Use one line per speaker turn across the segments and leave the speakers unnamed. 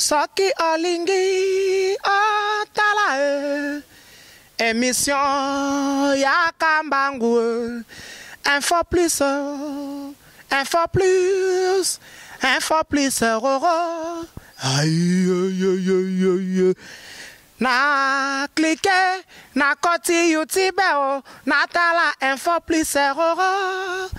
Soki olingi otala émission ya Kambangu info plus roro aïe na cliquer na koti YouTube na tala info plus roro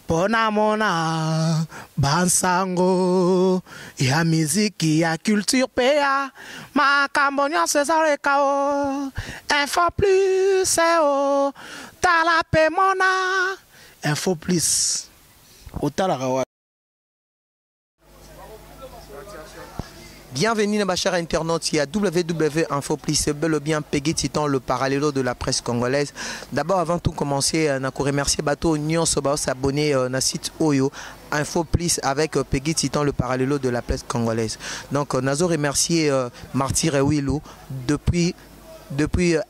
pona mona bansango ya miziki ya culture pea makambo nyonso ezaleka o info plus o tala pe mona info plus otalaka wa.
Bienvenue dans ma chère internaute, il y a WW Info Plus, c'est bel et bien Peggy Titan, le parallélo de la presse congolaise. D'abord, avant tout commencer, je remercie Bato Nyon Soba s'abonner à site Oyo Info Plus avec Peggy Titan, le parallélo de la presse congolaise. Donc, nazo remercier Martyr Willou depuis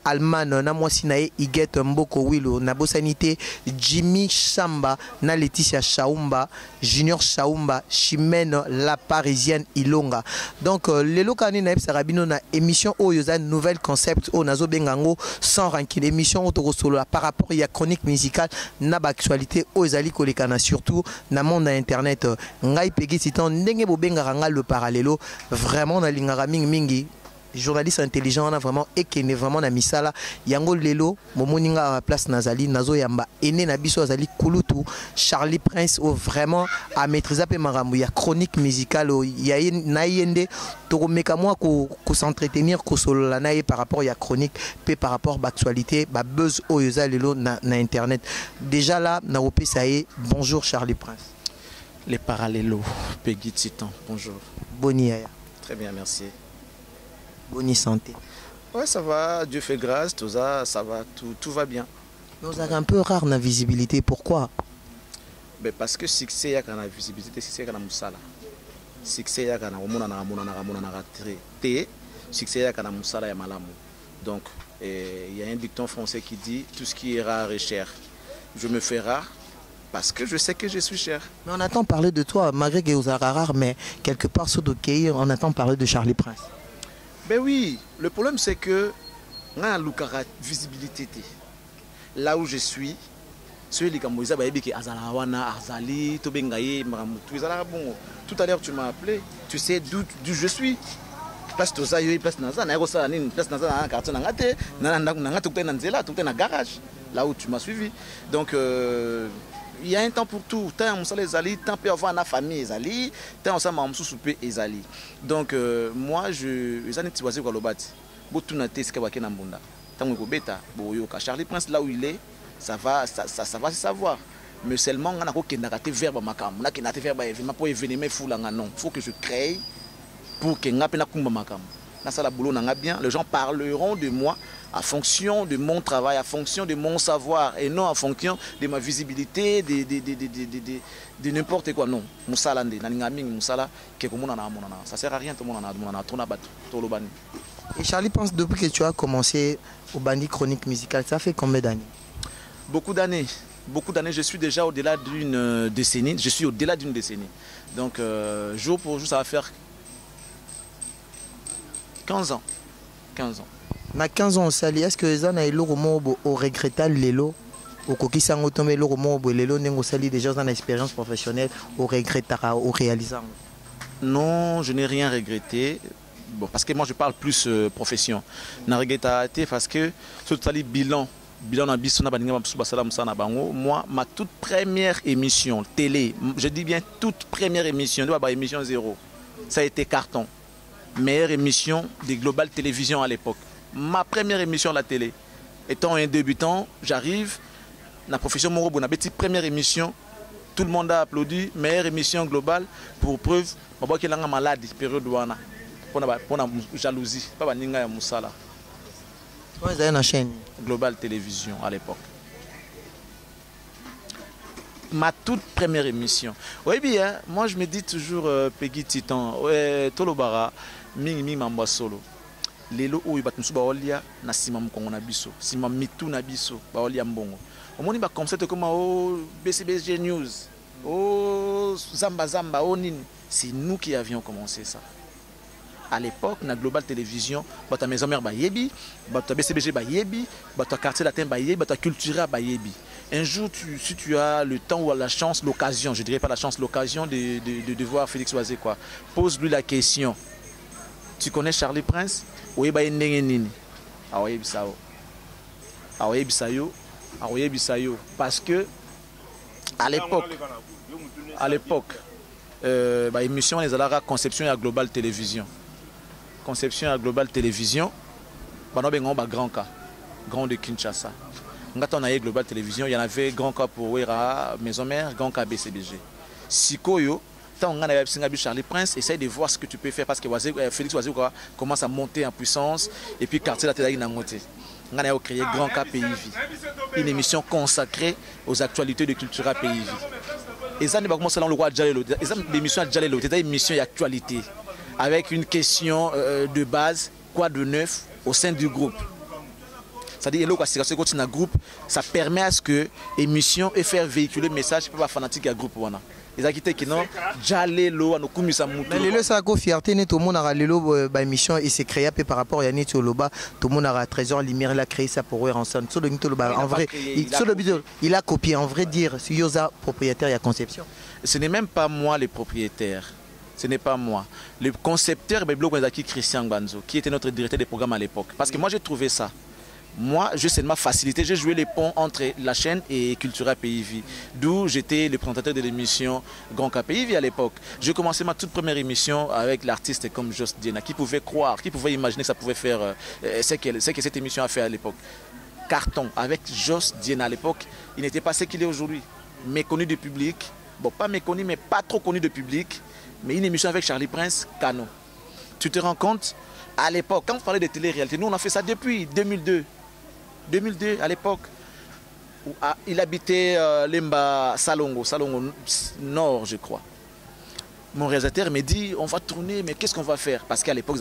Allemagne, na mwasinae Iget Mboko Willow, na Bosanité Jimmy Chamba, na Laetitia Chaumba, Junior Chaumba, Chimène la Parisienne Ilonga. Donc les locaux na Sarabino na émission Oyoza nouvelle concept o nazo bengango sans rancune émission autosolo par rapport à chronique musicale na actualité Oyazali kolekana surtout na monde internet ngai Peggy Titan ndenge bobenga nga le parallèlo vraiment na lingara mingi journaliste intelligent on a vraiment et qui est vraiment na misala yango lelo momoninga à place nazali nazo yamba ene na biso azali kulutu Charlie Prince au vraiment à maîtriser pe marambu ya chronique musicale ya na yende to meka moi ko s'entretenir ko solo la na par rapport ya chronique pe par rapport à actualité ba buzz oyoza lelo na internet déjà là na opesa bonjour Charlie Prince.
Les parallélos Peggy Titan, bonjour.
Boni.
Très bien, merci.
Bonne santé.
Ouais, ça va, Dieu fait grâce, tout ça, ça va, tout va bien.
Nous avons un peu rare la visibilité, pourquoi?
Ben parce que succès, il y a la visibilité, succès, il y a la moussala. Succès, il y a la succès, il y a la moussala, il y a malamu. Donc, il y a un dicton français qui dit tout ce qui est rare est cher. Je me fais rare parce que je sais que je suis cher.
Mais on attend parler de toi, malgré que vous êtes rare, mais quelque part sur le quai, on attend parler de Charlie Prince.
Ben oui, le problème c'est que la visibilité là où je suis, tout à l'heure tu m'as appelé, tu sais d'où je suis. Place Tozayo, place Naza, place Naza, quartier Nangate, garage, là où tu m'as suivi. Donc il y a un temps pour tout. Tant on les ali, tant peut avoir la famille ezali, tant on s'en souper ezali. Donc moi je ezani tiwazi kwa lobati. Botuna te ska bakena mbunda. Tant ko beta boyoka Charlie Prince là où il est, ça va se savoir. Mais seulement on a ko kendaka te verbe makam. Na kena te verbe événement pour événement fou là non. Faut que je crée pour que ngapena kumba makam. Na sala boulot nanga bien, les gens parleront de moi en fonction de mon travail, en fonction de mon savoir et non en fonction de ma visibilité, de n'importe quoi. Non, Moussala, ça sert à rien, tout le monde a
Et Charlie pense depuis que tu as commencé au Bandit Chronique Musicale, ça fait combien d'années?
Beaucoup d'années. Beaucoup d'années, je suis déjà au-delà d'une décennie. Je suis au-delà d'une décennie. Donc, jour pour jour, ça va faire 15 ans. 15 ans.
Na 15 ans sali est-ce que les gens ont l'oromo au regrettal lelo au coquille sango tomber l'oromo lelo nengo sali déjà dans l'expérience professionnelle au regrettara au réalisant?
Non, je n'ai rien regretté. Bon, parce que moi je parle plus profession. Na regretté parce que tout sali bilan na biso na baninga basala musana bango. Moi ma toute première émission télé, je dis bien toute première émission, émission 0. Ça a été carton. Meilleure émission des Global Télévision à l'époque. Ma première émission à la télé. Étant un débutant, j'arrive, la profession Morobo, na petite première émission, tout le monde a applaudi, meilleure émission globale, pour preuve, je vois qu'il y a une maladie, période douana, pour la jalousie, pas baninga ya musala.
Vous avez une chaîne
Global Télévision à l'époque. Ma toute première émission. Oui bien, moi je me dis toujours Peggy Titan, Tolobara, Ming Mamba Solo. Lelo oyo batmusu baolia na sima mkongo na biso sima mitu na biso baolia mbongo omoni ba concept comme BCBG News Zamba oh nini, c'est nous qui avions commencé ça. À l'époque, na Global Télévision, bata maison mère bayebi, bata BCBG bayebi, bata quartier latin bayebi, bata cultura bayebi. Un jour, si tu as le temps ou la chance, l'occasion, je dirais pas la chance, l'occasion de voir Félix Oisé, quoi, pose-lui la question. Tu connais Charlie Prince? Oui, bah nini. Ah oui, bisao. Ah oui, bisayo. Ah oui, bisayo. Parce que à l'époque, bah émission les alara conception à Global Télévision. Conception à Global Télévision. Bah non ben grand cas, grand de Kinshasa. Quand on a eu Global Télévision, il y en avait grand cas pour Wera, Maison Mère, grand cas BCBG. Sikoyo, tant on a Charlie Prince, essaye de voir ce que tu peux faire parce que Félix Oisé commence à monter en puissance et puis quartier la télé a monté. On a créé Grand Cas PIV, une émission consacrée aux actualités de Cultura PIV. Et ça, nous commençons le roi Djalelo. L'émission à Djalelo, c'était une émission d'actualité avec une question de base, quoi de neuf au sein du groupe. C'est-à-dire que le groupe, ça permet à ce que l'émission et faire véhiculer le message pour les fanatiques du groupe. Ils ont quitté que non, Djalelo, à nos coups, ça monte.
Mais le ça a fierté, tout le monde a l'élo émission et c'est créé par rapport à Yannick Toloba. Tout le monde a Trésor Lumière, il a créé ça pour voir ensemble. En vrai, il a copié. En vrai, dire si Yosa propriétaire, il y a conception.
Ce n'est même pas moi le propriétaire. Ce n'est pas moi. Le concepteur, c'est Christian Banzo, qui était notre directeur des programmes à l'époque. Parce que moi, j'ai trouvé ça. Moi, je sais de ma facilité, j'ai joué les ponts entre la chaîne et Cultura PIV, d'où j'étais le présentateur de l'émission Grand Cas PIV à l'époque. J'ai commencé ma toute première émission avec l'artiste comme Jos Diena, qui pouvait croire, qui pouvait imaginer que ça pouvait faire ce que cette émission a fait à l'époque. Carton, avec Jos Diena à l'époque, il n'était pas ce qu'il est aujourd'hui. Méconnu du public, bon pas méconnu mais pas trop connu du public, mais une émission avec Charlie Prince, Cano. Tu te rends compte, à l'époque, quand on parlait de télé-réalité, nous on a fait ça depuis 2002. 2002, à l'époque, il habitait Lemba Salongo Nord, je crois. Mon réalisateur me dit, on va tourner, mais qu'est-ce qu'on va faire? Parce qu'à l'époque,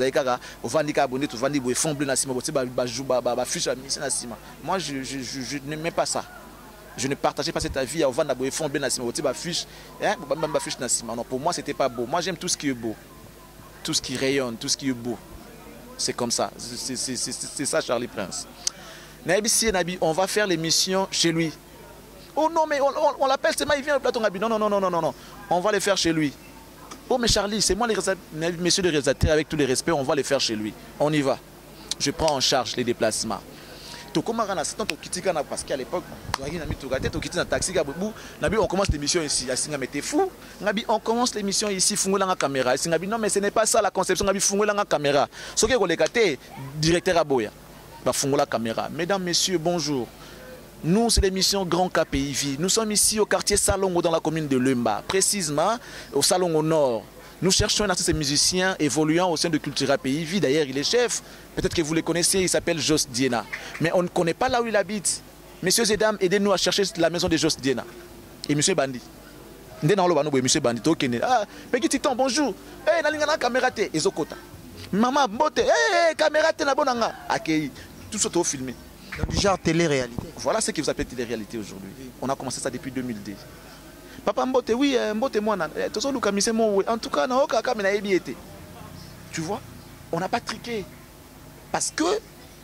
on va dire abonné, on va dire fond bleu Nassima, moi, je n'aimais pas ça. Je ne partageais pas cet avis, on va dire fond bleu Nassima, non, pour moi, c'était pas beau. Moi, j'aime tout ce qui est beau, tout ce qui rayonne, tout ce qui est beau. C'est comme ça, c'est ça Charlie Prince. On va faire l'émission chez lui. Oh non, mais on l'appelle, c'est moi, il vient au plateau. Non, on va le faire chez lui. Oh, mais Charlie, c'est moi, messieurs le réalisateur, avec tous les respects, on va le faire chez lui. On y va. Je prends en charge les déplacements. Parce qu'à l'époque, on commence l'émission ici. T'es fou. On commence l'émission ici, la caméra. Non, mais ce n'est pas ça la conception. La caméra. Ce qui est directeur Aboya. La caméra. Mesdames, messieurs, bonjour. Nous, c'est l'émission Grand Cas PIV. Nous sommes ici au quartier Salongo dans la commune de Lemba, précisément au Salongo Nord. Nous cherchons un artiste musicien évoluant au sein de Cultura PIV. D'ailleurs, il est chef. Peut-être que vous le connaissez, il s'appelle Jos Diena. Mais on ne connaît pas là où il habite. Messieurs et dames, aidez-nous à chercher la maison de Jos Diena. Et monsieur Bandi. Monsieur Bandi. Ah, petit Titon, bonjour. Eh, la caméra te. Ezokota. Maman, bote. Eh, caméra te na bonanga. Accueilli. Tout ça, tout filmé.
Du genre télé-réalité.
Voilà ce que vous appelez télé-réalité aujourd'hui. On a commencé ça depuis 2002. Papa Mbote, oui, Mbote, moi, en tout cas, tu vois, on n'a pas triqué. Parce que,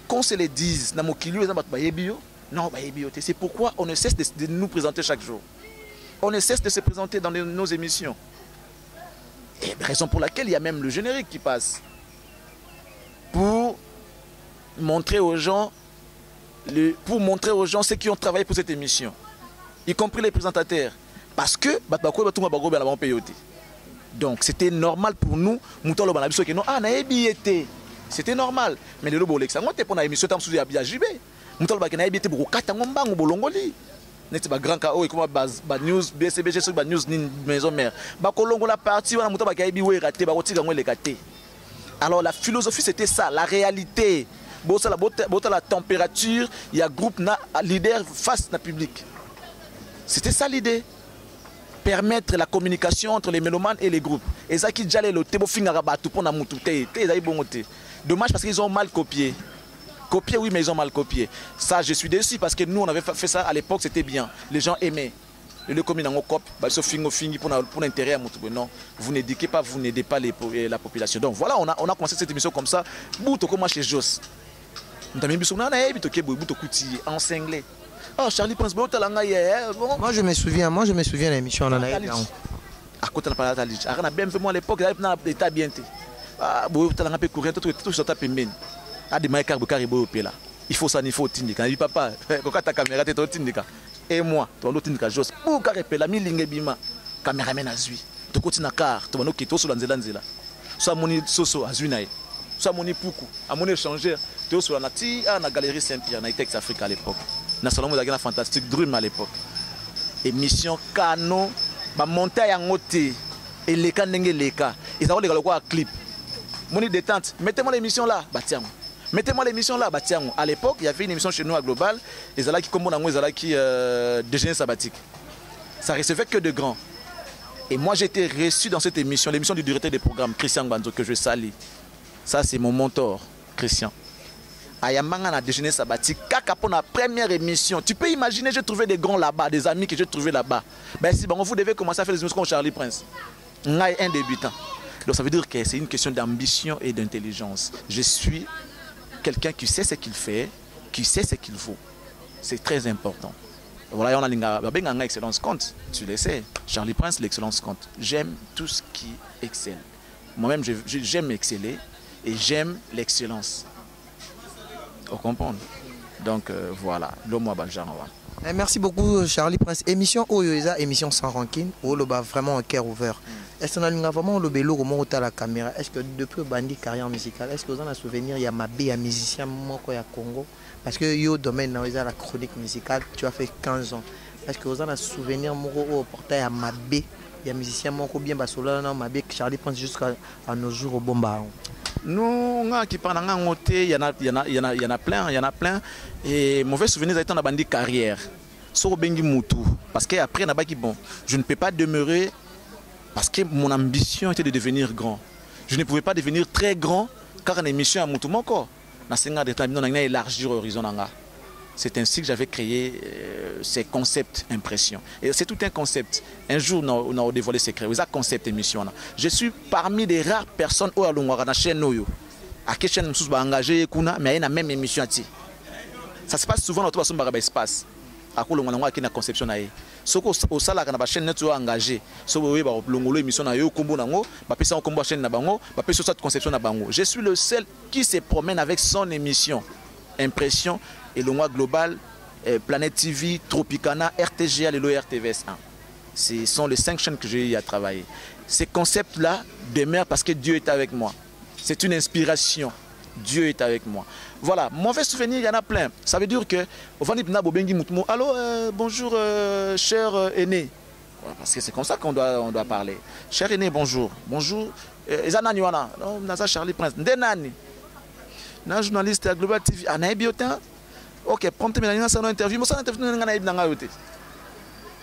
qu'on se le dise, non, c'est pourquoi on ne cesse de nous présenter chaque jour. On ne cesse de se présenter dans nos émissions. Et raison pour laquelle il y a même le générique qui passe. Pour montrer aux gens ceux qui ont travaillé pour cette émission, y compris les présentateurs, parce que donc c'était normal pour nous, c'était normal, mais le lobo lexa on te pour émission tam sous ya JB muto ba kana ebité boko kata ngombango bolongoli neti ba grand ka o comme ba news BCBG sur ba news ni maison mère ba kolongo la partie wana muto ba ka ebi we raté ba kotika ngwe le katé. Alors la philosophie c'était ça, la réalité. La température, il y a groupe leader face à public. C'était ça l'idée. Permettre la communication entre les mélomanes et les groupes. Et ça qui déjà le tebo fingarabatu pour na mutu te. Dommage parce qu'ils ont mal copié. Copié oui mais ils ont mal copié. Ça je suis déçu parce que nous on avait fait ça à l'époque, c'était bien. Les gens aimaient. Le commun en cop, pour l'intérêt à mon non, vous n'éduquez pas, vous n'aidez pas la population. Donc voilà, on a commencé cette émission comme ça. Bouto comment chez Jos. Nous avons mis en cinglé. Oh Charlie Prince, moi
je me souviens de l'émission en Anaï.
À côté de la Talij, à bien fait moi à l'époque, il y avait l'état bien. Ah, bon, tu as un peu courant, tout sur ta pemben. Ah, des maïkar bokaribo là. Il faut ça, il faut tindika. Il papa, quand ta caméra t'es tindika. Et moi, tu as l'autre tindika Jos. Pour carré la milingue bima. Caméraman azui. Tu continues à car, tu vas nous quitter sur l'anzelanzela. Soit moni soso azui nae. Soit moni poukou. À mon échangeur, tu es sur la nati, à la galerie Saint-Pierre, na Itex Afrique à l'époque. Na salon de la fantastique Dream à l'époque. Émission canon, ba monter à ngoté et les cas n'engé les cas. Ils ont les gars clip. Moni détente, mettez-moi l'émission là, bah tiens. Mettez-moi l'émission là, bah tiens. À l'époque, il y avait une émission chez nous à Global, les ala qui comme on a les ala qui déjeuner sabbatique. Ça recevait que de grands. Et moi j'ai été reçu dans cette émission, l'émission du directeur des programmes Christian Banzo que je salue. Ça c'est mon mentor, Christian. Ayamanga na déjeuner sabbatique, kaka pour la première émission. Tu peux imaginer, j'ai trouvé des grands là-bas, des amis que j'ai trouvés là-bas. Ben si bon, vous devez commencer à faire des émissions comme Charlie Prince. Ngaï un débutant. Donc ça veut dire que c'est une question d'ambition et d'intelligence. Je suis quelqu'un qui sait ce qu'il fait, qui sait ce qu'il vaut. C'est très important. Voilà, on a une excellence compte. Tu le sais, Charlie Prince, l'excellence compte. J'aime tout ce qui excelle. Moi-même, j'aime exceller et j'aime l'excellence. Vous comprenez? Donc voilà, l'homme à Baljarova.
Merci beaucoup Charlie Prince. Émission Oyoeza, émission sans rancune, où le bas vraiment un cœur ouvert. Est-ce qu'on a vraiment le bélo au moment où tu as la caméra? Est-ce que depuis le bandit carrière musicale, est-ce que vous avez un souvenir? Il y a ma il y a musicien Moko, il y a Congo. Parce que yo domaine dans la chronique musicale, tu as fait 15 ans. Est-ce que vous avez un souvenir Moko au portail à ma il y a musicien Moko bien Basola, ma Charlie Prince jusqu'à nos jours au Bomba?
Nous, qui parlent en côté, il y en a plein. Et mauvais souvenir, c'est dans la bandit carrière. Sur Bengi Moutou. Parce qu'après, bon, je ne peux pas demeurer. Parce que mon ambition était de devenir grand. Je ne pouvais pas devenir très grand car une émission à Moutou Moko. On a élargi l'horizon. C'est ainsi que j'avais créé ces concepts impression. Et c'est tout un concept. Un jour, on a dévoilé ces créés. C'est un concept émission. Je suis parmi les rares personnes où on a la chaîne Noyo. À quelle chaîne on engagé, mais il y a la même émission. Ça se passe souvent dans tout le espace. À quoi on a une conception. Ce au salaire na chaîne net engagé so we ba longolo émission na yo kombo nango ba pesa kombo chaîne na bango ba pesa cette conception na bango. Je suis le seul qui se promène avec son émission Impression et le mois global Planète TV, Tropicana, RTGA et l'ORTVS 1. Ce sont les 5 chaînes que j'ai eu à travailler. Ces concepts là demeurent parce que Dieu est avec moi. C'est une inspiration. Dieu est avec moi. Voilà, mauvais souvenir, il y en a plein. Ça veut dire que allô, bonjour, cher aîné. Ouais, parce que c'est comme ça qu'on doit parler. Cher aîné, bonjour. Bonjour. Ezana Niwana. Naza Charlie Prince. Ndenani. Na journaliste à Global TV. Anaïbiotin. Ok, promptez une interview.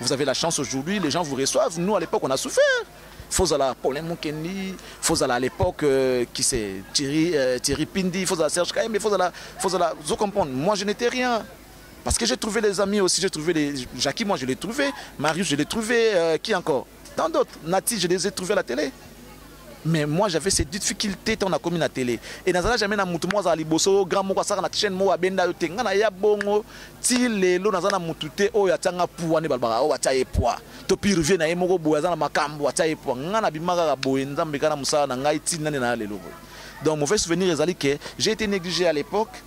Vous avez la chance aujourd'hui, les gens vous reçoivent. Nous, à l'époque, on a souffert. Fozala Paulin Moukeni, Fozala à l'époque qui c'est Thierry Pindi, Fozala Serge Kaye, mais Fozala, vous comprenez, moi je n'étais rien. Parce que j'ai trouvé les amis aussi, j'ai trouvé les. Jackie, moi je l'ai trouvé, Marius je l'ai trouvé, qui encore? Tant d'autres, Nati je les ai trouvés à la télé. Mais moi j'avais ces difficultés quand on a commis la télé. Et dans jamais na mutu moi aliboso grand mo kwasaka na chaîne mo abenda yo tenga na ya bongo ti lelo na mutute o ya tanga puwa ne balbara o acha epwa. To pi revient na yemoko boya za na makambo acha epwa. Ngana bimaka ka boye nzambe kana musala na ngai ti nane na lelo. Donc mauvais souvenir ezali que j'ai été négligé à l'époque.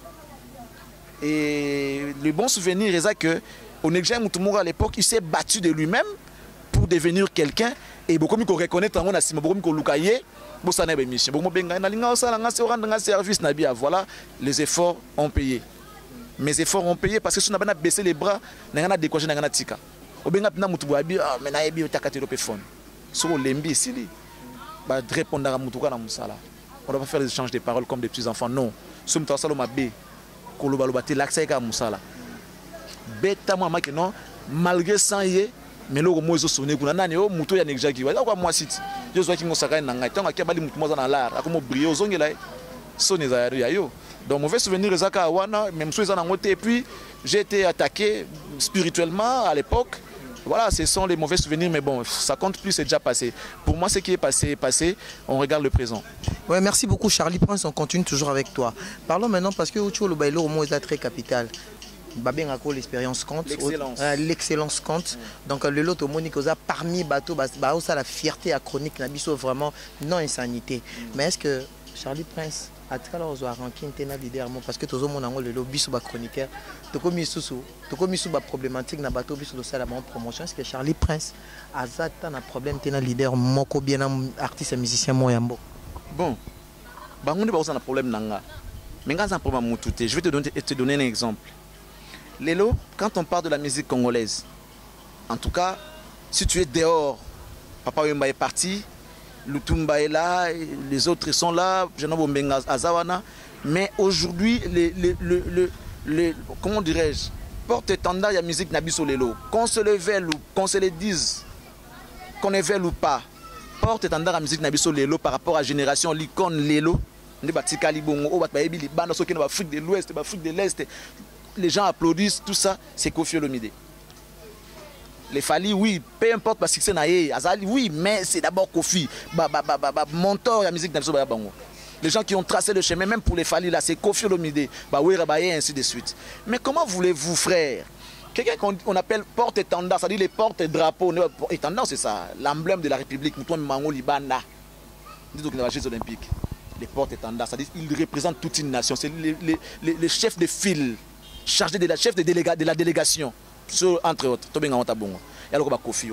Et le bon souvenir est que au négligé mutu mo à l'époque, il s'est battu de lui-même pour devenir quelqu'un. Et beaucoup de reconnaître en Sima, beaucoup de Lukaye, Bossana émission. Beaucoup de service. Voilà, les efforts ont payé. Mes efforts ont payé parce que si on a baissé les bras, on a décoché, on a tika. On a dit, mais on a dit, on sur l'embi ici, on répondre à Moutouka dans Moussala. On ne va pas faire des échanges de paroles comme des petits enfants. Non. Si on a dit, on a dit, l'accès à Moussala. Bêta, moi, non, malgré ça, mais là, moi, je suis venu à la moto ya négligé. Moi, si je suis venu à la tant qu'il y a des moutons dans l'art, à comme briller aux ongles, sonner à yo. Donc, mauvais souvenir, même si et puis j'ai été attaqué spirituellement à l'époque. Voilà, ce sont les mauvais souvenirs, mais bon, ça compte plus, c'est déjà passé. Pour moi, ce qui est passé est passé, on regarde le présent.
Ouais, merci beaucoup Charlie Prince, on continue toujours avec toi. Parlons maintenant parce que Ocholo Bailo au moins est très capital. L'expérience compte, l'excellence compte. Donc le lot au Monique parmi bateau, ça la fierté à chronique Nabiso vraiment non insanité. Mais est-ce que Charlie Prince a tout à l'heure ranking tena leader parce que tout le monde a le lobby sur chroniqueur. Tu commis sous problématique na bateau biso de ça la promotion. Est-ce que Charlie Prince a un problème tena leader moko bien artiste et musicien moyambo?
Bon, bah on est pas un problème nanga. Mais quand un problème moutouté, je vais te donner un exemple. Lélo, quand on parle de la musique congolaise, en tout cas, si tu es dehors, Papa Wemba est parti, Lutumba est là, les autres sont là, Janobo Mbenga Azawana, mais aujourd'hui, comment dirais-je, porte-étendard, il y a musique Nabiso Lélo. Qu'on se le veuille ou qu'on se le dise, qu'on est veuille ou pas, porte-étendard à musique Nabiso Lélo par rapport à la génération, l'icône Lélo, L'Afrique de l'Ouest, l'Afrique de l'Est. Les gens applaudissent, tout ça, c'est Koffi Olomide. Les Fali, oui, peu importe parce que c'est naïe, Azali, oui, mais c'est d'abord Koffi, mentor la musique d'Abso Bango. Les gens qui ont tracé le chemin, même pour les Fali, là, c'est Koffi Olomide, et ainsi de suite. Mais comment voulez-vous, frère, quelqu'un qu'on appelle porte-étendard, c'est-à-dire les porte-drapeaux, étendard, c'est ça, l'emblème de la République, Mouton Mango Libana, dit donc les Jeux Olympiques, les porte-étendards, c'est-à-dire qu'ils représentent toute une nation, c'est les chefs de file. Chargé de la chef de la délégation, entre autres, Tobenga Wantabongo. Et alors, Koffi,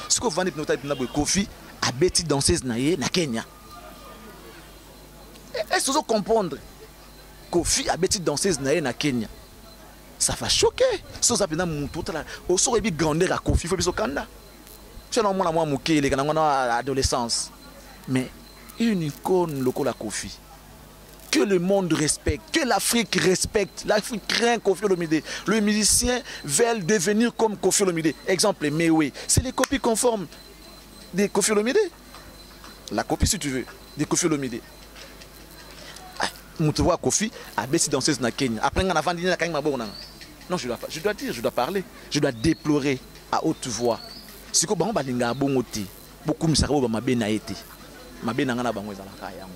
ce que vous vendez de Koffi, a bêti danseuse na Kenya. Est-ce que vous comprendre? Koffi a bêti danseuse na Kenya. Ça va choquer. Si vous avez un au sort et grandeur à Koffi, il faut que vous kanda. C'est normalement moi mouké, les adolescence. Mais une icône locale à Koffi. Que le monde respecte, que l'Afrique respecte. L'Afrique craint Koffi Olomide. Les musiciens veulent devenir comme Koffi Olomide. Exemple, Mewe. C'est les copies conformes de Koffi Olomide. La copie, si tu veux, de Koffi Olomide. Je vois Koffi a baissé danseuse na Kenya. Après, on a vendu na Kenya. Non, je dois dire, je dois parler. Je dois déplorer à haute voix. Si vous avez un bon côté, beaucoup de gens ont été été. Mabe nangana bango ezalaka yango.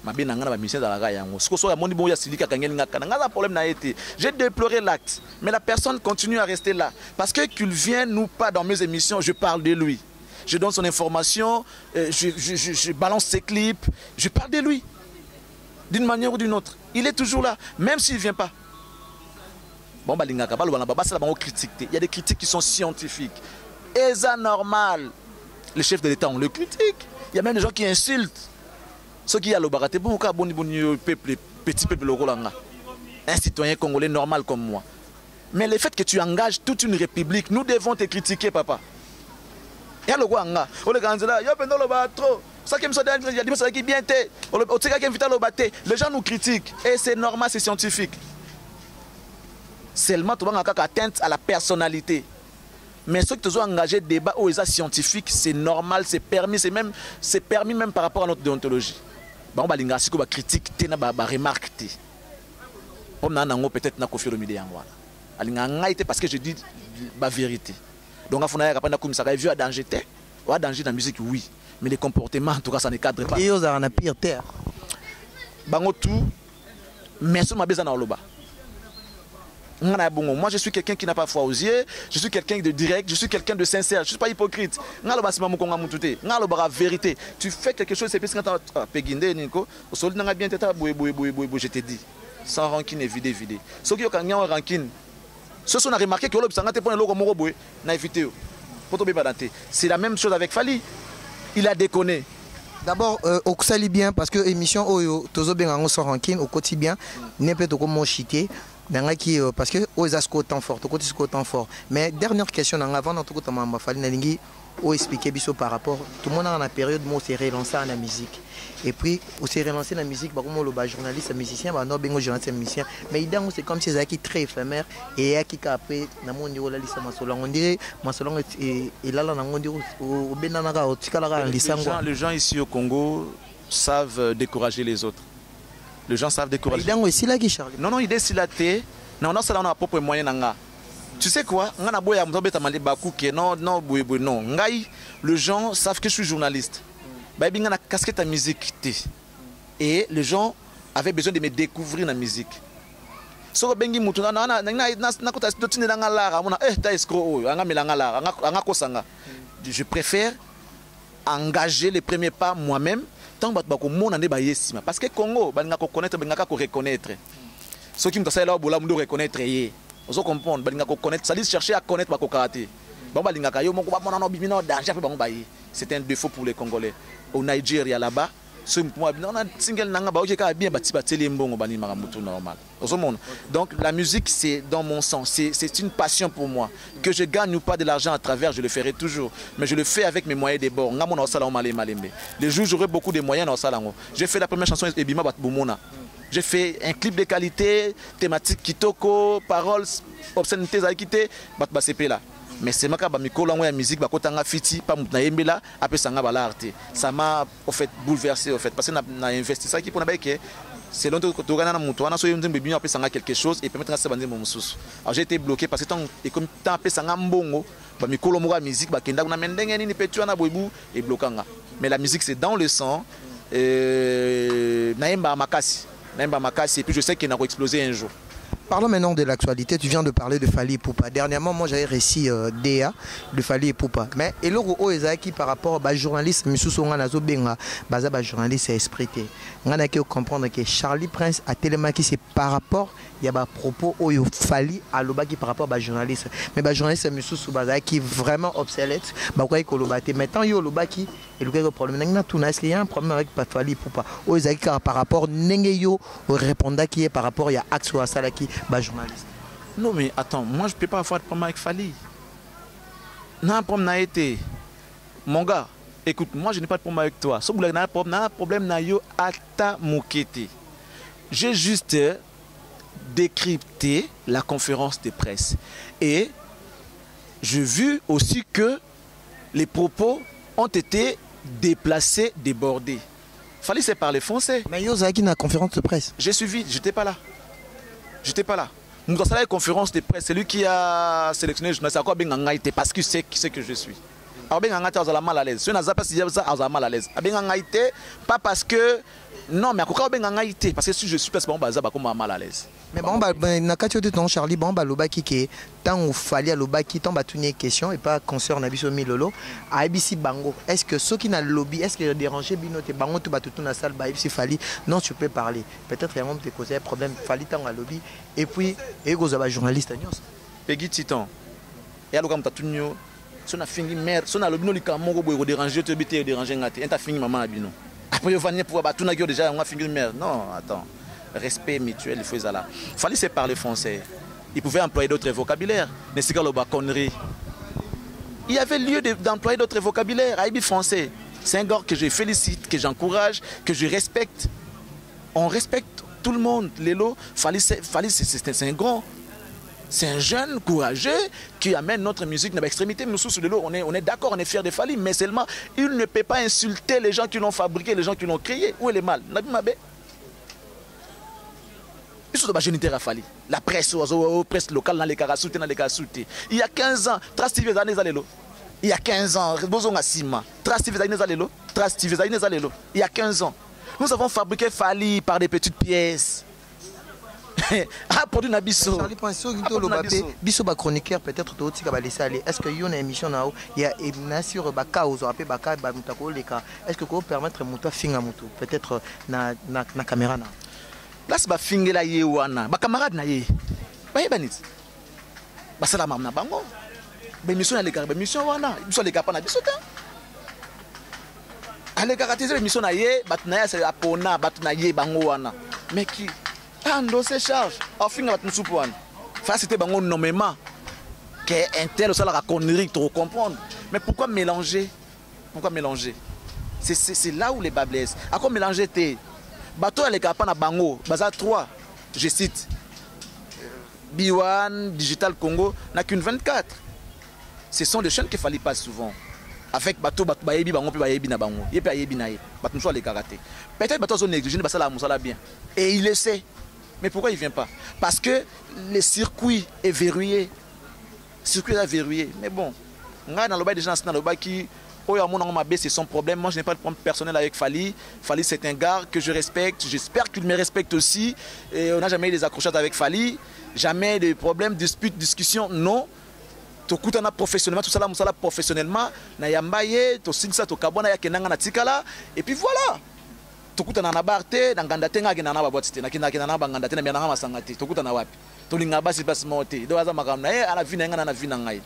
Mabe nangana ba mission ezalaka yango. Ce que soit moni bon ya silika kangeli ngaka nanga problème na été. J'ai déploré l'acte, mais la personne continue à rester là parce que qu'il vienne ou pas dans mes émissions, je parle de lui. Je donne son information, je balance ses clips, je parle de lui. D'une manière ou d'une autre. Il est toujours là, même s'il ne vient pas. Bon, il y a des critiques qui sont scientifiques. Et ça, normal. Les chefs de l'État, on le critique. Il y a même des gens qui insultent. Ceux qui ont le baraté, petit peuple, un citoyen congolais normal comme moi. Mais le fait que tu engages toute une république, nous devons te critiquer, papa. Il y a le Gwanga. Les gens nous critiquent. Et c'est normal, c'est scientifique. Seulement, tu vas atteinte à la personnalité. Mais ceux qui sont engagés débat aux scientifiques, c'est normal, c'est permis, c'est permis même par rapport à notre déontologie. Bon, bah, l'inga, si tu critique, tu as remarque. Peut-être na Koffi Olomide parce que je dis la vérité. Donc, il faut que à danger, à danger dans la musique, oui. Mais les comportements, en tout cas, ça ne cadre pas.
Et aux a pire terre.
Bango tout, mais sur ma besoin dans le bas. Moi, je suis quelqu'un qui n'a pas foi aux yeux, je suis quelqu'un de direct, je suis quelqu'un de sincère, je ne suis pas hypocrite. Vérité. Tu fais quelque chose, c'est plus quand tu as pégindé, Nico, je t'ai dit, sans rancune et vidé. Ceux qui ont rancune, ceux qui ont remarqué que c'est la même chose avec Fali. Il a déconné.
D'abord, au Ksali bien, parce que l'émission Tozo Bengango sans rancune au quotidien, n'est pas comme mon chité. Parce que aux asco autant fort, autant fort. Mais dernière question, avant tout le monde Fali expliquer par rapport tout le monde dans la période où on s'est relancé dans la musique. Et puis on s'est relancé dans la musique, le journaliste, musicien, non bengo journaliste, musicien. Mais idéalement c'est comme si c'est qui très éphémère et qui après na mon niveau la liste masolong. On dirait masolong et là là on dirait au benanaka au tikalara lisango.
Les gens ici au Congo savent décourager les autres. Les gens savent décourager.
Idéalement ici là qui Charlie.
Non, il est silaté. Non, ça on a propre moyen nanga. Tu sais quoi? Non, les gens savent que je suis journaliste. Casquette à musique. Et les gens avaient besoin de me découvrir la musique. Je préfère engager les premiers pas moi-même tant que parce que Congo, reconnaître. Ceux qui me disent là, reconnaître. Vous comprenez? Ça dit chercher à connaître ma karaté. C'est un défaut pour les Congolais. Au Nigeria là-bas, donc la musique c'est dans mon sang, c'est une passion pour moi. Que je gagne ou pas de l'argent à travers, je le ferai toujours. Mais je le fais avec mes moyens de bord. Les jours j'aurai beaucoup de moyens dans Salango. J'ai fait la première chanson Ebima Batboumona. J'ai fait un clip de qualité, thématique kitoko, paroles, obscénités à quitter, là. Mais c'est ma la musique, ça m'a en fait bouleversé en fait parce que n'a investi ça qui pour c'est longtemps que tu regardes quelque chose et permettre à ça alors j'ai été bloqué parce que tant et comme tant ça mbongo musique et bloquant. Mais la musique c'est dans le sang naimba makasi et puis je sais qu'il n'a pas explosé un jour.
Parlons maintenant de l'actualité. Tu viens de parler de Fally Ipupa. Dernièrement, moi j'avais réussi DA de Fally Ipupa. Mais et le qui par rapport aux journalistes, journaliste esprit. On a comprendre que Charlie Prince a tellement qui c'est par rapport il y a des propos où il Fally à l'obaki par rapport aux journalistes. Mais les journalistes qui vraiment obsolète. Maintenant il y a l'obaki et le problème est qu'il y a un problème avec Fally Ipupa. Par rapport Nengeyo répondant qui est par rapport il y a Axo Asalaki. Journaliste.
Non mais attends, moi je peux pas avoir de problème avec Fally. Non, problème n'a été. Mon gars, écoute, moi je n'ai pas de problème avec toi. Sauf que n'a problème n'a yo ata mokete. J'ai juste décrypté la conférence de presse et j'ai vu aussi que les propos ont été déplacés, débordés. Fally c'est parler français.
Mais yo zaki na conférence de presse.
J'ai suivi, j'étais pas là. J'étais pas là. Nous avons la conférence de presse. C'est lui qui a sélectionné le journaliste. Parce qu'il sait qui c'est que je suis. Alors, ben mal à l'aise. Si on a pas mal à l'aise. Pas parce que non, mais parce que si je suis pas mal à l'aise.
Mais bon, nakati de ton Charlie, bon, lobaki qui tant ou Fally à lobaki tant une question et pas concert na biso milolo. A ABC Bango. Est-ce que ceux qui n'a lobby, est-ce que déranger binote Bango tout tout na salle ba ABC Fally? Non, tu peux parler. Peut-être il y a un causer problème Fally tant à lobby et puis et goza journaliste nyos.
Peggy Titan. Et alors comme tatunyo, son a fini mère, son a lobby no likamongo boy déranger te bité déranger ngati. Enta fini maman abino. Après il venir pour batuna qui déjà on a fini mère. Non, attends. Respect mutuel, il faut ça là. Fally c'est parler français. Il pouvait employer d'autres vocabulaires. Mais c'est quand connerie. Il y avait lieu d'employer d'autres vocabulaires. Aïbi français. C'est un gars que je félicite, que j'encourage, que je respecte. On respecte tout le monde. Lélo, Fally c'est un grand. C'est un jeune courageux qui amène notre musique dans l'extrémité. Nous, sous Lélo, on est d'accord, on est fiers de Fally. Mais seulement, il ne peut pas insulter les gens qui l'ont fabriqué, les gens qui l'ont créé. Où est le mal? La presse locale dans les Karasouté, dans les Karasouté. Il y a 15 ans, Trace TV il y a 15 ans, Trace TV il y a 15 ans. Nous avons fabriqué Fally par des petites pièces. Ah, produit Nabiso.
Charlie Prince, biso ba chroniqueur peut-être tout aussi laisser aller. Est-ce que y a une émission là il y a une sur baka ou appelé baka ba mutako leka. Est-ce que vous permettre muta finga mutu peut-être na caméra na.
Là c'est ba fingela ye wana ba camarade na ye ba yebanit ba sala mamna bango ba émission les gars ba émission wana biso les gars pa na biso ta ale caractériser émission na ye bat na ya c'est apona bat na ye bango wana mais qui ando se charge au finga bat musupu wana fa c'était bango nommément que un tel ça la connerie trop comprendre mais pourquoi mélanger c'est là où les bas blessent à quoi mélanger tes bateau les capanes à Bango, Baza 3, je cite, B1, Digital Congo, n'a qu'une 24. Ce sont des chaînes qu'il fallait pas souvent. Avec bateau, Bayebi Bango, puis Bayebi na Bango, Yepi Ayebi Naye, Bateau soit les karatés. Peut-être bateau sont négligés, mais ça la bien. Et il le sait. Mais pourquoi il ne vient pas? Parce que le circuit est verrouillé. circuit est verrouillé. Mais bon, dans le bas des gens, dans le bas qui, c'est son problème. Moi, je n'ai pas de problème personnel avec Fally. Fally, c'est un gars que je respecte. J'espère qu'il me respecte aussi. Et on n'a jamais eu des accrochages avec Fally. Jamais de problèmes, disputes, discussions. Non. Tout ça professionnellement, tout ça professionnellement. Na yambaye, to sinsa to kabona ya kenanga na tikala. Et puis voilà. Tout ça na barte, na ngandate nga na ba boîte, na kina na bangandate na miana masangati. Tout ça na wapi. To linga basi basi monte. Do aza makamna e ala vie na vie na ngai.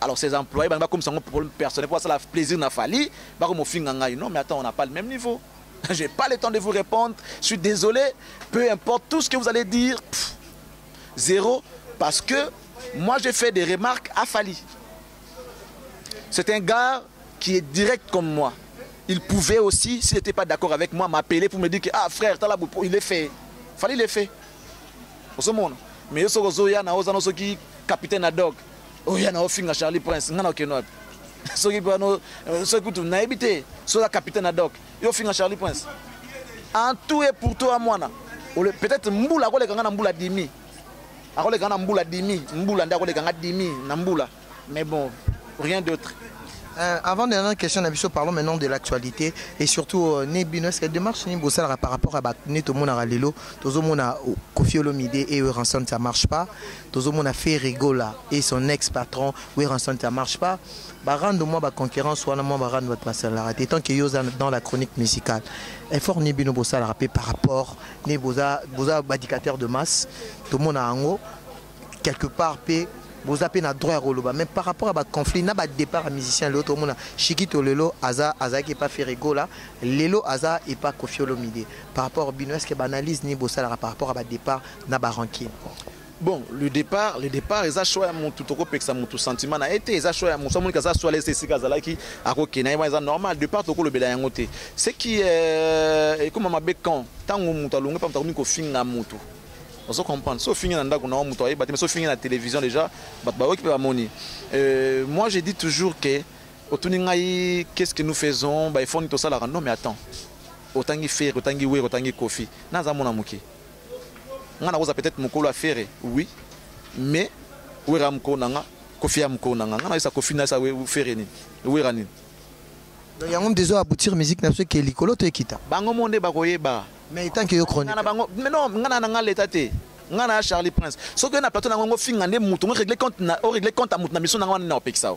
Alors ces employés, comme ça, un problème personnel, pour ça, le plaisir n'a fallu. Non, mais attends, on n'a pas le même niveau. Je n'ai pas le temps de vous répondre. Je suis désolé. Peu importe tout ce que vous allez dire, zéro. Parce que moi, j'ai fait des remarques à Fally. C'est un gars qui est direct comme moi. Il pouvait aussi, s'il n'était pas d'accord avec moi, m'appeler pour me dire que, ah frère, il est fait. Fally, il est fait. Pour ce monde. Mais il y a un capitaine Adog. Oh, il y a un Charlie Prince. Il y a un capitaine Adok. Il y a un Charlie Prince. En tout et pour toi, moi. Peut-être Mboula, il y a un Mboula Dimi. Il y a un Mboula Dimi. Mboula, il y a un Dimi. Mais bon, rien d'autre.
Avant de dernière question, parlons maintenant de l'actualité et surtout est-ce que démarche par rapport à tout le monde a Lelo, tout le monde a Koffi Olomide et Ransom ça marche pas, tout le monde a fait Rigola et son ex-patron Ransom ça marche pas. Rendre moi la concurrence soit moi rendre votre passage la raté tant que yo dans la chronique musicale. Effort Nibino Bossa la rappé par rapport Neboza indicateur de masse, tout le monde a en haut quelque part paix. Vous avez un droit à relever. Mais par rapport à un conflit, il y a un départ à musicien. L'autre monde, Chikito Lelo, Aza qui n'est pas fait Rigola, Lelo, Aza et pas Koffi Olomide. Par rapport au Bino, est-ce que analyse ni Bossa par rapport à un départ n'a pas ranking?
Bon, le départ, ils ont choisi mon tout au que ça mon tout sentiment a été, ils ont choisi mon somme que ça soit les Cicazala qui a coquiné, ils normal. De part au le bédayangote. C'est qui est comme ma bécan, tant que mon talon, pas mon talon, fin à mon tout. On se comprend. Sauf finir dans mais sauf finir la télévision déjà, moi j'ai dit toujours que qu'est-ce que nous faisons, il faut tout ça là. Non mais attends. Autant y faire, autant y ouer, autant y Koffi. Naza mon amouki. On a peut-être mon colo à faire, oui, mais où est Ramko nanga, Koffi amko nanga. On a ça Koffi na ça ou faire ni. Où est Rani?
Il y a un des aboutir musique n'a pas que l'écolo te quitte.
Bango monde bakoye ba.
Mais tant que yo chronique.
Mais non, ngana l'état té. Ngana Charlie Prince. Ce que na plateau na ngo finga ne mouton régler compte à mouton na mission na ngana na ça.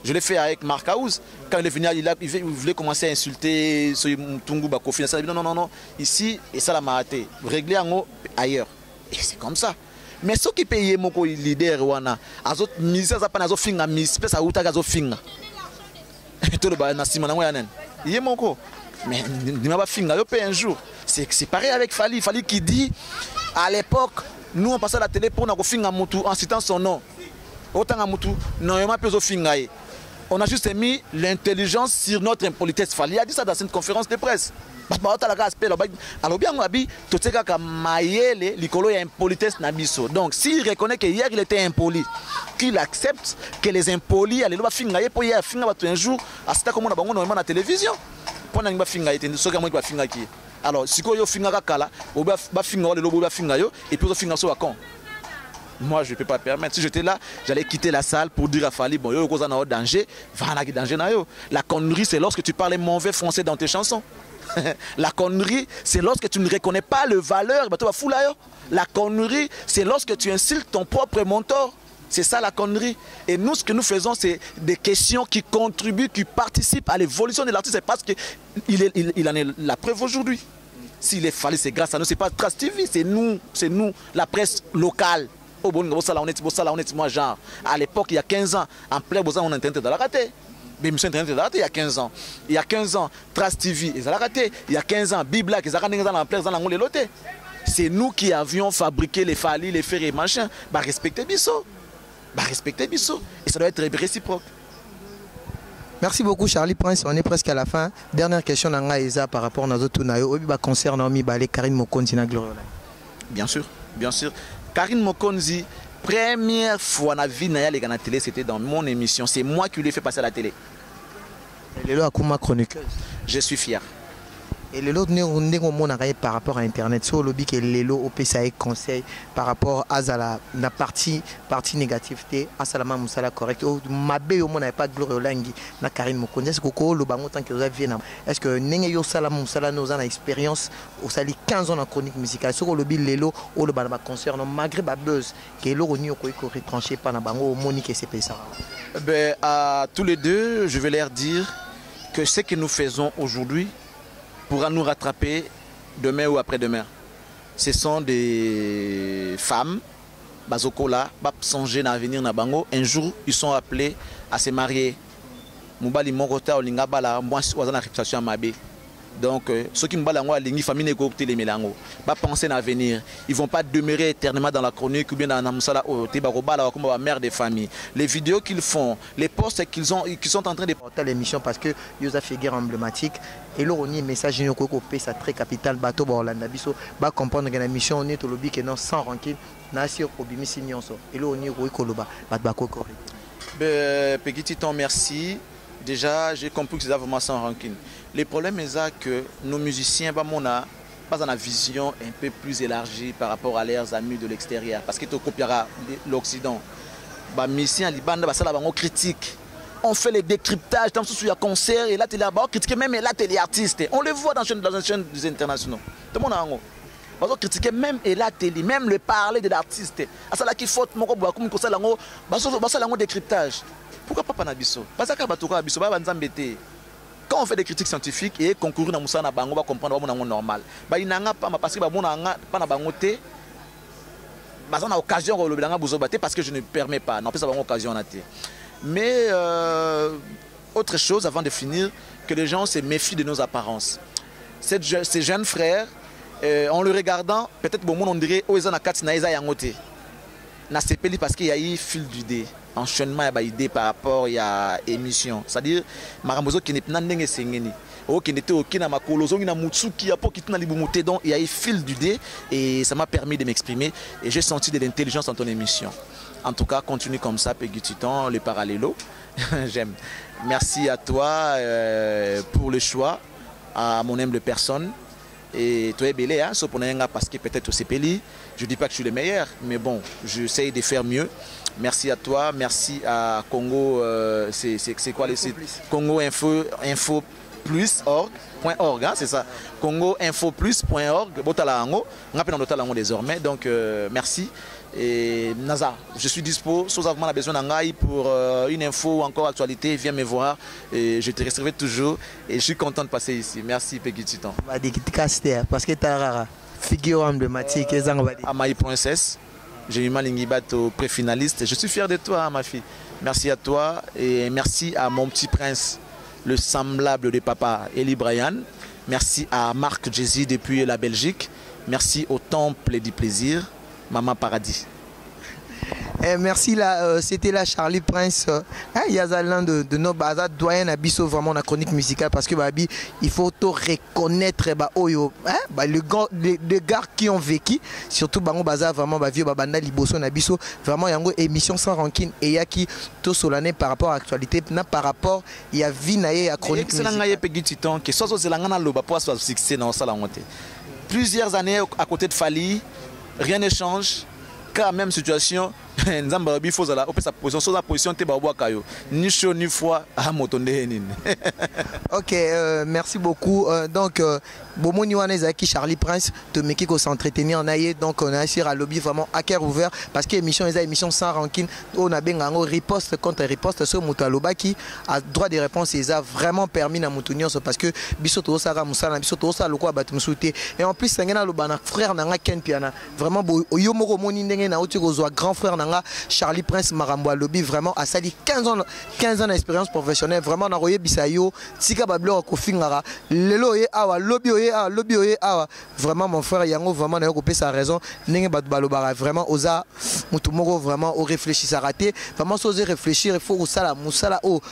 Je l'ai fait avec Mark House quand il est venu il voulait commencer à insulter ce Moutungu ba Koffi ça non ici et ça la maté régler ngo ailleurs. Et c'est comme ça. Mais ce qui paye mon leader wana azot misa za pana zo finga mis pesa uta ga zo finga. Tout le ba na sima na ngana. Yemoko. Mais un jour. C'est pareil avec Fally. Fally qui dit, à l'époque, nous on passait à la télé pour nous faire en citant son nom. Autant à Moutou, non, il m'a pas fait. On a juste mis l'intelligence sur notre impolitesse. Fally a dit ça dans une conférence de presse. Alors bien, on a dit, tout ce qui est impolitesse nabiso. Donc, s'il reconnaît qu'hier il était impoli, qu'il accepte que les impolis, allez, pour hier, un jour, à ce moment-là, on a la télévision. Alors, si vous avez kala, et puis vous finga so quand. Moi, je ne peux pas permettre. Si j'étais là, j'allais quitter la salle pour dire à Fally, bon, yo cause en danger, va danger na yo. La connerie, c'est lorsque tu parles mauvais français dans tes chansons. La connerie, c'est lorsque tu ne reconnais pas le valeur. La connerie, c'est lorsque tu insultes ton propre mentor. C'est ça la connerie. Et nous, ce que nous faisons, c'est des questions qui contribuent, qui participent à l'évolution de l'artiste. C'est parce qu'il en est la preuve aujourd'hui. S'il est Fally, c'est grâce à nous. Ce n'est pas Trace TV, c'est nous, la presse locale. Au bon, moi, genre, à l'époque, il y a 15 ans, en plein besoin, on était dans la raté. Mais monsieur Internet il y a 15 ans. Il y a 15 ans, Trace TV, ils ont raté. Il y a 15 ans, Bibla, ils ont raté en place dans la loté. C'est nous qui avions fabriqué les Fally, les fers et machin. Bah, respectez Bisso. Respectez Bisso. Et ça doit être réciproque.
Merci beaucoup Charlie Prince, on est presque à la fin. Dernière question par rapport à nos autres concert Karine Mokonzi na Gloriole. Bien sûr.
Karine Mokonzi, première fois dans la vie à la télé, c'était dans mon émission. C'est moi qui lui ai fait passer à la télé.
Elle est là à Kouma chroniqueuse.
Je suis fier.
Et les autres par rapport à Internet, sur le lobby que les lots OPSA conseil par rapport à la partie négativité, à Salama Moussala correct. Mabé au monde pas de gloire langi na Karim Mokonde. Est-ce que le bango tant que vous avez est-ce que Nenge yo Salama Moussala nous a expérience au sali 15 ans en chronique musicale sur le lobby les lots au le banaba concert non malgré ba buzz que l'euro ni ko retranché par na bango Monique et CP ça.
Ben à tous les deux, je vais leur dire que ce que nous faisons aujourd'hui pourra nous rattraper demain ou après-demain. Ce sont des femmes, Bazokola, songer à venir na bango. Un jour, ils sont appelés à se marier. Moubali Mokota, Olingabala, moi, je suis en réputation à Mabé. Donc, ceux qui me battent la famille négociée les mélanges, pas penser à l'avenir. Ils ne vont pas demeurer éternellement dans la chronique ou bien dans la Namsala comme la mère des familles. Les vidéos qu'ils font, les posts qu'ils sont en train de
porter l'émission parce que ils ont fait guerre emblématique et là on y message nous copier ça très capital bateau Orlando biso va comprendre que la mission on est au lobby que non sans rancune na sur obimi signonso et là on y koloba bat bako correct.
Peggy Titon, merci. Déjà, j'ai compris que c'est vraiment sans rancune. Le problème est que nos musiciens, on n'a pas une vision un peu plus élargie par rapport à leurs amis de l'extérieur. Parce que tu copieras l'Occident. Les musiciens, les bandes, on critique. On fait les décryptages, dans le concert, et là, tu es là-bas, on critique même, et là, tu es l'artiste. On le voit dans les chaînes internationaux. Tout le monde a on va critiquer même et la télé, même le parler de l'artiste. À ça là qui faut mon comme ça là décryptage. Pourquoi pas Panabiso? Parce que Batuka Biso ba banzambete. Quand on fait des critiques scientifiques et concourir dans Moussa na bango va comprendre ba mon normal. Ba inanga pas parce que ba monanga pas na bangote. Ba on a occasion de le belanga bozo baté parce que je ne permets pas. Non, ça va occasion naté. Mais autre chose avant de finir, que les gens se méfient de nos apparences. Ces jeunes frères en le regardant, peut-être bon on dirait oh ils ont na katina ils a yangote. Na sepeli parce qu'il y a eu fil du dé. Enchaînement il y a idée par rapport à émission. C'est-à-dire marambozo qui n'est pas n'engé sengeni. Oh qui n'était aucun na makolozo na mutsuki a pas qui na libumuté donc il y a eu fil du dé et ça m'a permis de m'exprimer et j'ai senti de l'intelligence dans ton émission. En tout cas, continue comme ça Peggy Titon, le parallélo. J'aime. Merci à toi pour le choix, à mon humble personne. Et toi, Bélé, hein, parce que peut-être au CPLI, je ne dis pas que je suis le meilleur, mais bon, j'essaie de faire mieux. Merci à toi, merci à Congo, c'est quoi le site Congo Info Plus.org, hein, c'est ça. CongoInfoPlus.org, on appelle désormais, donc merci. Et Naza, je suis dispo, si vous avez besoin d'Angaï pour une info ou encore actualité, viens me voir et je te resterai toujours et je suis content de passer ici. Merci Peggy Titon.
Parce que tu as figure emblématique.
Amaï.ss, j'ai eu mal au pré-finaliste. Je suis fier de toi, ma fille. Merci à toi et merci à mon petit prince, le semblable de papa, Eli Brian. Merci à Marc Jésus depuis la Belgique. Merci au Temple du Plaisir. Maman Paradis.
Merci, c'était là Charlie Prince. Il y a l'un de nos bazar doyen Abisso vraiment la chronique musicale parce que Babi, il faut tout reconnaître les gars qui ont vécu, surtout Bango Bazar vraiment vieux Babanda Liboso Nabisso, vraiment il y a une émission sans rancune et il y a qui tout solennel par rapport à l'actualité, par rapport il y a Vinaye à chronique musicale.
Plusieurs années à côté de Fali, rien ne change. Car même situation, Nzambabi faut la position, sur la position te babwakayo. Ni chaud ni froid à motonde.
Ok, merci beaucoup. Donc, Bomoni Wanezaki, Charlie Prince, de Mekiko s'entretenir en aïe. Donc, on a essayé à lobby vraiment à cœur ouvert parce que l'émission est une émission sans rancune. On a bien un riposte contre riposte sur Moutaloba qui a droit de réponse. Il a vraiment permis à Moutunion parce que Bisoto Sara Moussala, Bisoto Sara Loko Batumsouté. Et en plus, c'est un frère Nanga Ken Piana. Vraiment, Yomoro Moni Nenge na Oti Rozoa, grand frère Nanga, Charlie Prince Marambo lobby vraiment a sali 15 ans d'expérience professionnelle. Vraiment, na Roye Bisayo, Tika Bablo Kofingara, Lelo et Awa, lobby vraiment mon frère Yango vraiment n'a coupé sa raison n'engé balobara vraiment osa mutumoro vraiment au réfléchir ça raté vraiment oser réfléchir il faut au sala musala au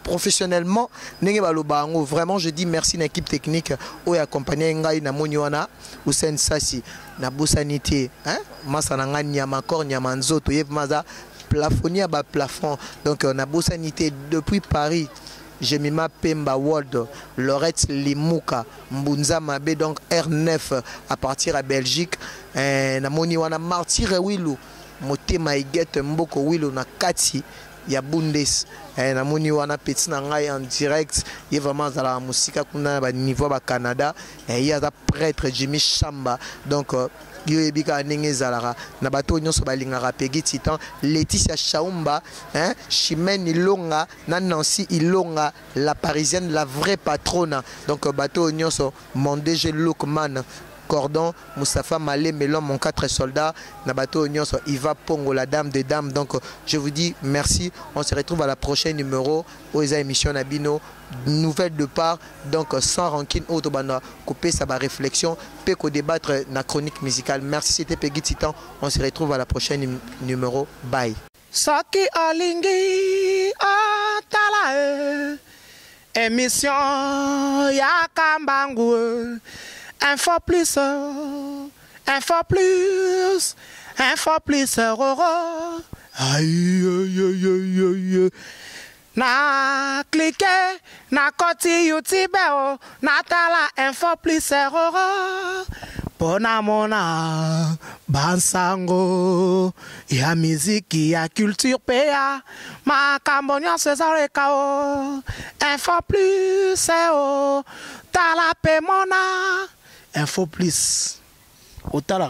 professionnellement n'engé balobango vraiment je dis merci à l'équipe technique au accompagné ngai na moniwana Hussein Sassi na bosanité hein masana nyama kor nyama nzoto yeb maza plafonnier ba plafond donc on a bosanité depuis Paris Jemima Pemba World, Lorette Limouka, Mbunza Mabe, donc R9 à partir à Belgique. Namoni wana Martyr Wilu, Motema Iget Mboko Wilu na Kati. Ya Bundes namoni wana petit na ngai en direct il vraiment dans la musique kuna ba niveau ba Canada il y a prêtre Jimmy Chamba donc yo ebika ndenge zalara na bato nyonso balingaka Peggy Titan Laetitia Chaumba Chimène Ilonga na Nancy Ilonga la parisienne la vraie patronne donc bato nyonso mon DG Lookman Cordon, Moustapha Malé, Melon, mon 4 soldats, Nabato Nyonso, Iva Pongo, la dame des dames. Donc, je vous dis merci. On se retrouve à la prochaine numéro. Oeza émission Nabino, nouvelle de part. Donc, sans rancune, Autobana, couper sa réflexion, péco débattre na chronique musicale. Merci, c'était Peggy Titan. On se retrouve à la prochaine numéro. Bye. Saki Alingi Atala émission Yakambangu. Info plus, info plus, info plus, roro. Aïe, aïe, aïe, aïe, aïe. Na cliquer, na koti YouTube, na tala info plus, roro. Pona mona, bansango, ya musique, ya culture, pea. Ma cambonien, c'est ça le chaos. Info plus, tala pe mona. Info plus. Otala